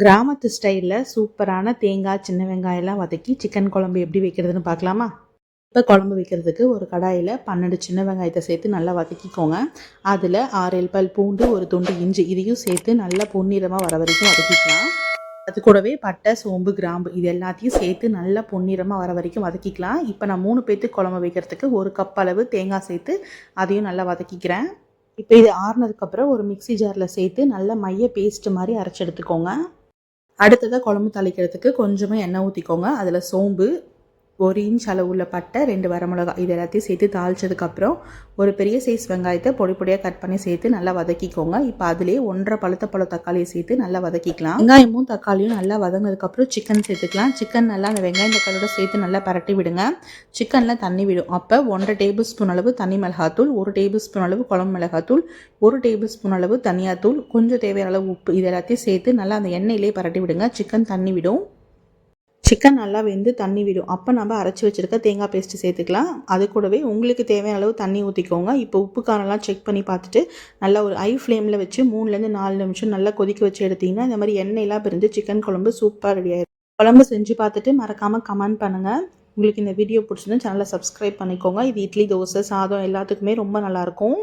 கிராமத்து ஸ்டைலில் சூப்பரான தேங்காய் சின்ன வெங்காயம்லாம் வதக்கி சிக்கன் குழம்பு எப்படி வைக்கிறதுன்னு பார்க்கலாமா? இப்போ குழம்பு வைக்கிறதுக்கு ஒரு கடாயில் 12 சின்ன வெங்காயத்தை சேர்த்து நல்லா வதக்கிக்கோங்க. அதில் 6 பல் பூண்டு, ஒரு துண்டு இஞ்சி இதையும் சேர்த்து நல்லா பொன்னிறமாக வர வரைக்கும் வதக்கிக்கலாம். அது கூடவே பட்டை, சோம்பு, கிராம்பு இது எல்லாத்தையும் சேர்த்து நல்லா பொன்னிறமாக வர வரைக்கும் வதக்கிக்கலாம். இப்போ நான் 3 பேர்த்துக்கு குழம்பு வைக்கிறதுக்கு 1 கப் அளவு தேங்காய் சேர்த்து அதையும் நல்லா வதக்கிக்கிறேன். இப்போ இது ஆறுனதுக்கப்புறம் ஒரு மிக்சி ஜாரில் சேர்த்து நல்லா மைய பேஸ்ட் மாதிரி அரைச்சி எடுத்துக்கோங்க. அடுத்ததாக குழம்பு தாளிக்கிறதுக்கு கொஞ்சமாக எண்ணெய் ஊற்றிக்கோங்க. அதில் சோம்பு, 1 இன்ச் அளவுள்ள பட்டை, 2 வரமிளகாய் இது எல்லாத்தையும் சேர்த்து தாளித்ததுக்கப்புறம் ஒரு பெரிய சைஸ் வெங்காயத்தை பொடி பொடியாக கட் பண்ணி சேர்த்து நல்லா வதக்கிக்கோங்க. இப்போ அதிலே 1.5 பழுத்த பழம் தக்காளியை சேர்த்து நல்லா வதக்கிக்கலாம். வெங்காயமும் தக்காளியும் நல்லா வதங்கினதுக்கப்புறம் சிக்கன் சேர்த்துக்கலாம். சிக்கன் நல்லா அந்த வெங்காயம் தக்காளியோட சேர்த்து நல்லா பரட்டி விடுங்க. சிக்கனில் தண்ணி விடும். அப்போ 1.5 டேபிள் ஸ்பூன் அளவு தனி மிளகாத்தூள், 1 டேபிள் ஸ்பூன் அளவு குழம்பு மிளகாத்தூள், 1 டேபிள் ஸ்பூன் அளவு தனியாத்தூள், கொஞ்சம் தேவையான அளவு உப்பு இது எல்லாத்தையும் சேர்த்து நல்லா அந்த எண்ணெயிலே பரட்டி விடுங்க. சிக்கன் தண்ணி விடும். சிக்கன் நல்லா வெந்து தண்ணி விடும். அப்போ நம்ம அரைச்சி வச்சுருக்க தேங்காய் பேஸ்ட்டு சேர்த்துக்கலாம். அது கூடவே உங்களுக்கு தேவையான அளவு தண்ணி ஊற்றிக்கோங்க. இப்போ உப்பு காரம்லாம் செக் பண்ணி பார்த்துட்டு நல்லா ஒரு ஹை ஃப்ளேமில் வச்சு 3லேருந்து 4 நிமிஷம் நல்லா கொதிக்க வச்சு எடுத்திங்கன்னா இந்த மாதிரி எண்ணெயெல்லாம் பிரிஞ்சு சிக்கன் குழம்பு சூப்பராக ரெடி ஆகிடும். குழம்பு செஞ்சு பார்த்துட்டு மறக்காமல் கமெண்ட் பண்ணுங்கள். உங்களுக்கு இந்த வீடியோ பிடிச்சிருந்தா சேனலை சப்ஸ்கிரைப் பண்ணிக்கோங்க. இது இட்லி, தோசை, சாதம் எல்லாத்துக்குமே ரொம்ப நல்லாயிருக்கும்.